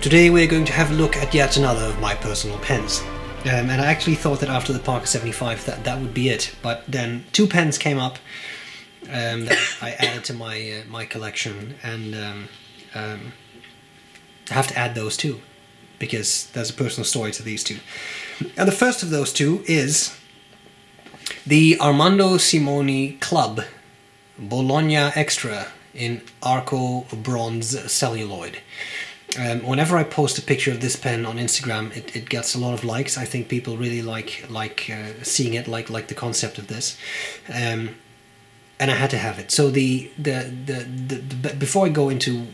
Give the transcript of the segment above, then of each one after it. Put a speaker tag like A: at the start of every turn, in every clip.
A: Today we're going to have a look at yet another of my personal pens. And I actually thought that after the Parker 75 that would be it, but then two pens came up that I added to my collection, and I have to add those two because there's a personal story to these two. And the first of those two is the Armando Simoni Club Bologna Extra in Arco bronze celluloid. Whenever I post a picture of this pen on Instagram, it gets a lot of likes. I think people really like seeing it, like the concept of this, and I had to have it. So before I go into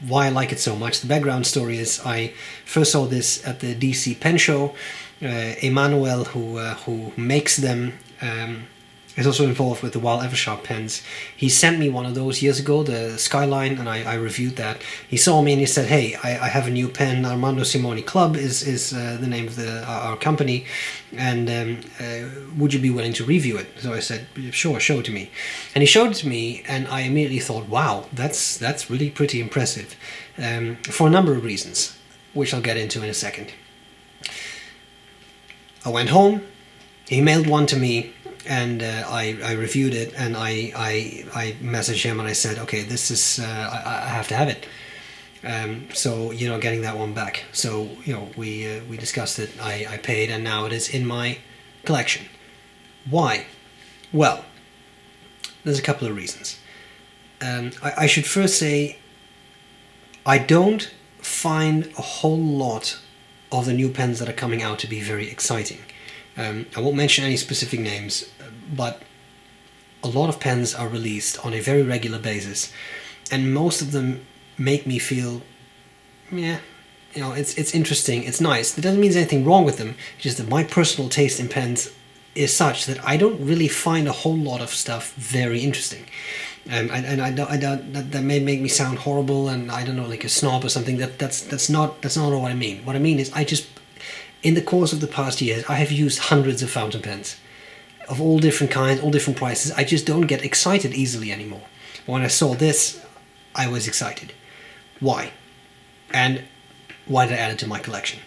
A: why I like it so much, the background story is I first saw this at the DC Pen Show. Emmanuel, who makes them, is also involved with the Wild Eversharp pens. He sent me one of those years ago, the Skyline, and I reviewed that. He saw me and he said, "Hey, I have a new pen. Armando Simoni Club is the name of our company, and would you be willing to review it?" So I said, "Sure, show it to me." And he showed it to me, and I immediately thought, "Wow, that's really pretty impressive," for a number of reasons, which I'll get into in a second. I went home. He mailed one to me. And I reviewed it, and I messaged him and I said, okay, this is I have to have it. So getting that one back. So we discussed it. I paid, and now it is in my collection. Why? Well, there's a couple of reasons. I should first say I don't find a whole lot of the new pens that are coming out to be very exciting. I won't mention any specific names, but a lot of pens are released on a very regular basis, and most of them make me feel, it's interesting, it's nice. That doesn't mean there's anything wrong with them. It's just that my personal taste in pens is such that I don't really find a whole lot of stuff very interesting. And I don't, that may make me sound horrible, and I don't know, like a snob or something. That's not what I mean. What I mean is in the course of the past years, I have used hundreds of fountain pens of all different kinds, all different prices. I just don't get excited easily anymore. When I saw this, I was excited. Why? And why did I add it to my collection?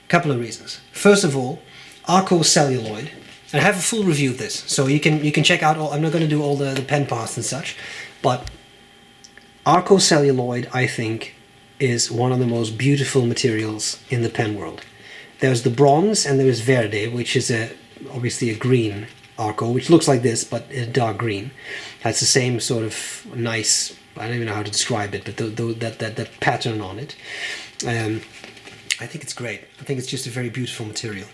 A: A couple of reasons. First of all, Arco celluloid, and I have a full review of this, so you can check out all. I'm not going to do all the pen parts and such, but Arco celluloid, I think, is one of the most beautiful materials in the pen world. There's the bronze and there is B.R.E, which is obviously a green Arco, which looks like this, but a dark green. Has the same sort of nice, I don't even know how to describe it, but that pattern on it. I think it's great. I think it's just a very beautiful material.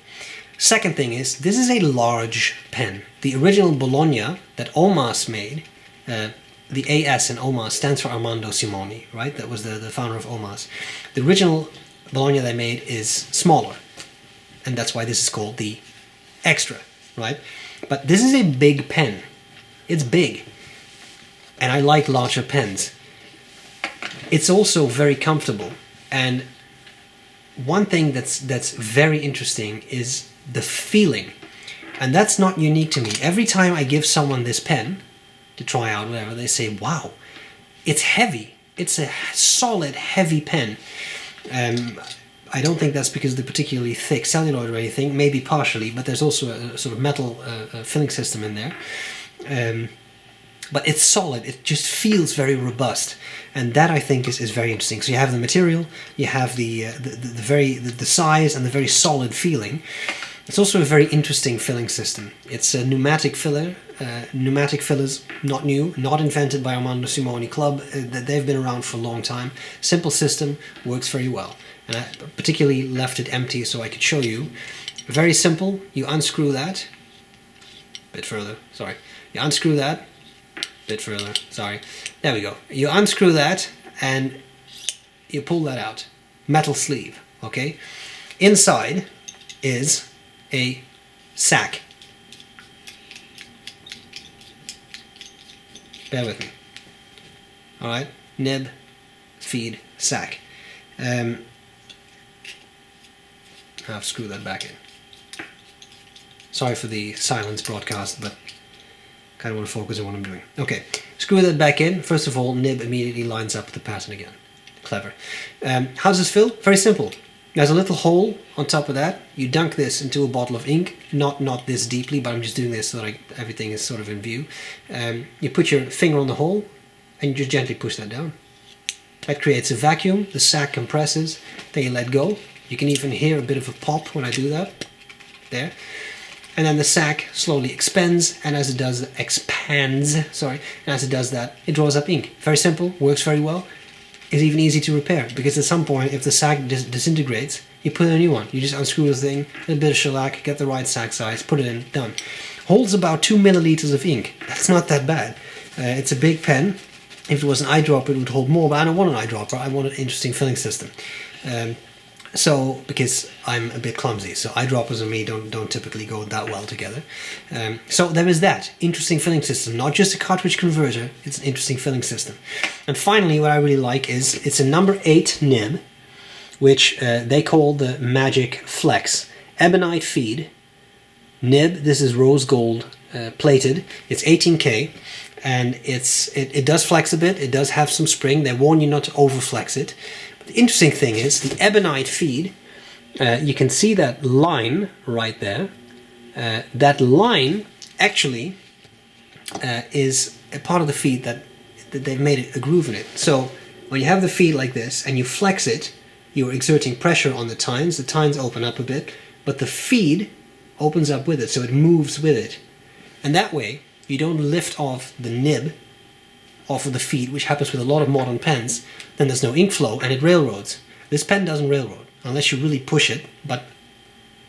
A: Second thing is, this is a large pen. The original Bologna that Omas made, the AS in Omas stands for Armando Simoni, right? That was the founder of Omas. The original Bologna they made is smaller, and that's why this is called the Extra, right? But this is a big pen. It's big, and I like larger pens. It's also very comfortable, and one thing that's very interesting is the feeling, and that's not unique to me. Every time I give someone this pen to try out, whatever, they say, "Wow, it's heavy. It's a solid, heavy pen." I don't think that's because of the particularly thick celluloid or anything, maybe partially, but there's also a sort of metal filling system in there. But it's solid, it just feels very robust, and that I think is very interesting. So you have the material, you have the size and the very solid feeling. It's also a very interesting filling system. It's a pneumatic filler. Pneumatic fillers, not new, not invented by Armando Simoni Club. They've been around for a long time. Simple system, works very well. And I particularly left it empty so I could show you. Very simple. You unscrew that. Bit further, sorry. You unscrew that. Bit further, sorry. There we go. You unscrew that and you pull that out. Metal sleeve, okay? Inside is a sack. Bear with me. Alright, nib, feed, sack. I'll screw that back in. Sorry for the silence broadcast, but kind of want to focus on what I'm doing. Okay, screw that back in. First of all, nib immediately lines up with the pattern again. Clever. How does this fill? Very simple. There's a little hole on top of that. You dunk this into a bottle of ink, not this deeply, but I'm just doing this so that everything is sort of in view. You put your finger on the hole and you just gently push that down. That creates a vacuum, the sac compresses, then you let go. You can even hear a bit of a pop when I do that. There. And then the sac slowly expands, and as it does that, it draws up ink. Very simple, works very well. It's even easy to repair, because at some point, if the sac disintegrates, you put in a new one. You just unscrew the thing, a bit of shellac, get the right sac size, put it in, done. Holds about 2 milliliters of ink. That's not that bad. It's a big pen. If it was an eyedropper, it would hold more, but I don't want an eyedropper. I want an interesting filling system. Because I'm a bit clumsy, so eyedroppers and me don't typically go that well together. So there is that interesting filling system, not just a cartridge converter, it's an interesting filling system. And finally, what I really like is it's a number 8 nib, which they call the Magic Flex. Ebonite feed nib. This is rose gold plated. It's 18K, and it does flex a bit. It does have some spring. They warn you not to over flex it. The interesting thing is the ebonite feed, you can see that line right there. That line actually is a part of the feed that they've made a groove in it. So when you have the feed like this and you flex it, you're exerting pressure on the tines open up a bit, but the feed opens up with it, so it moves with it. And that way you don't lift off the nib off of the feed, which happens with a lot of modern pens. Then there's no ink flow and it railroads. This pen doesn't railroad unless you really push it, but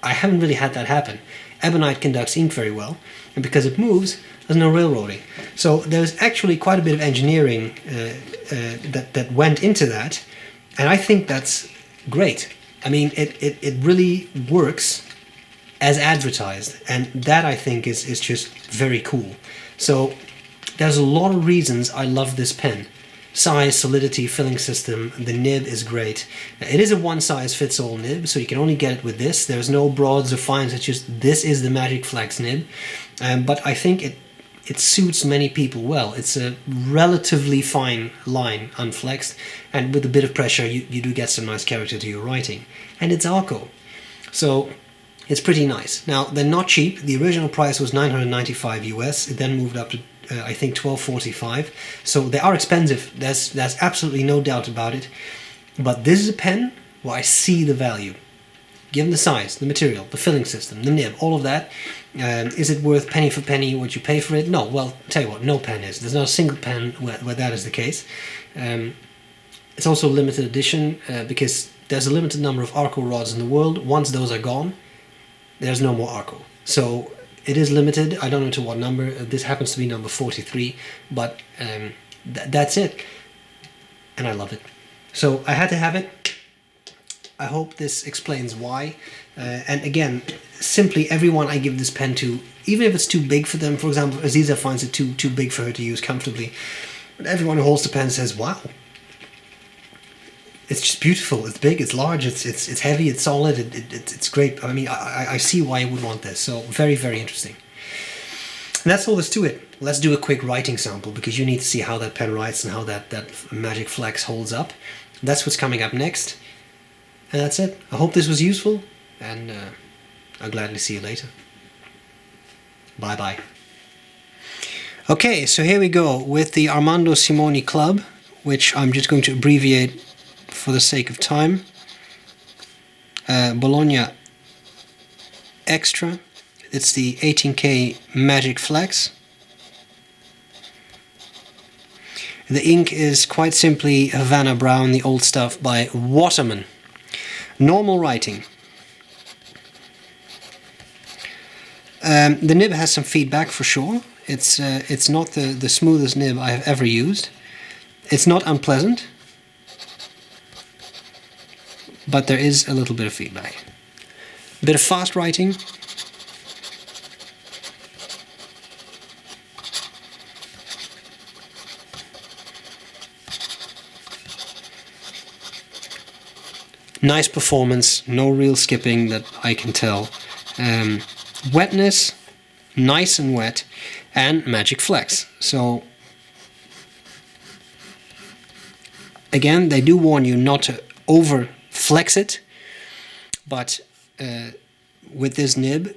A: I haven't really had that happen. Ebonite conducts ink very well, and because it moves, there's no railroading. So there's actually quite a bit of engineering that went into that, and I think that's great. I mean, it really works as advertised, and that I think is just very cool. So there's a lot of reasons I love this pen. Size, solidity, filling system, the nib is great. It is a one-size-fits-all nib, so you can only get it with this. There's no broads or fines, it's just this is the Magic Flex nib. But I think it suits many people well. It's a relatively fine line, unflexed, and with a bit of pressure you do get some nice character to your writing. And it's Arco, so it's pretty nice. Now, they're not cheap. The original price was $995 US. It then moved up to I think $12.45. So they are expensive. There's absolutely no doubt about it. But this is a pen where I see the value. Given the size, the material, the filling system, the nib, all of that. Is it worth penny for penny what you pay for it? No. Well, I'll tell you what, no pen is. There's not a single pen where that is the case. It's also a limited edition because there's a limited number of Arco rods in the world. Once those are gone, there's no more Arco. So it is limited. I don't know to what number. This happens to be number 43, but that's it. And I love it. So I had to have it. I hope this explains why. And again, simply everyone I give this pen to, even if it's too big for them, for example, Aziza finds it too big for her to use comfortably, but everyone who holds the pen says, wow, it's just beautiful, it's big, it's large, it's heavy, it's solid, it's great. I mean, I see why you would want this, so very, very interesting. And that's all there's to it. Let's do a quick writing sample, because you need to see how that pen writes and how that Magic Flex holds up. That's what's coming up next. And that's it. I hope this was useful, and I'll gladly see you later. Bye-bye. Okay, so here we go with the Armando Simoni Club, which I'm just going to abbreviate for the sake of time. Bologna Extra. It's the 18K Magic Flex. The ink is quite simply Havana Brown, the old stuff by Waterman. Normal writing. The nib has some feedback for sure. It's not the smoothest nib I have ever used. It's not unpleasant, but there is a little bit of feedback. A bit of fast writing. Nice performance, no real skipping that I can tell. Wetness, nice and wet, and Magic Flex. So again, they do warn you not to over flex it, but with this nib,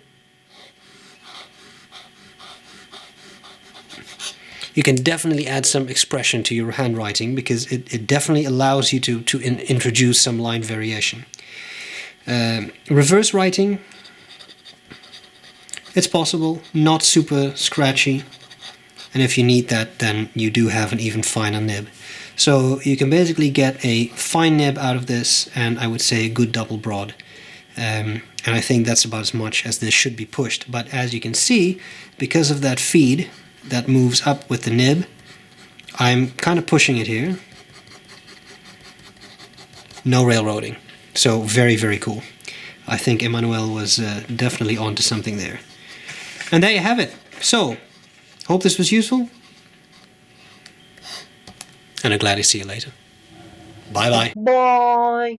A: you can definitely add some expression to your handwriting, because it definitely allows you to introduce some line variation. Reverse writing, it's possible, not super scratchy, and if you need that, then you do have an even finer nib. So you can basically get a fine nib out of this, and I would say a good double broad. And I think that's about as much as this should be pushed. But as you can see, because of that feed that moves up with the nib, I'm kind of pushing it here. No railroading. So very, very cool. I think Emmanuel was definitely onto something there. And there you have it. So, hope this was useful. And I'm glad to see you later. Bye-bye.
B: Bye.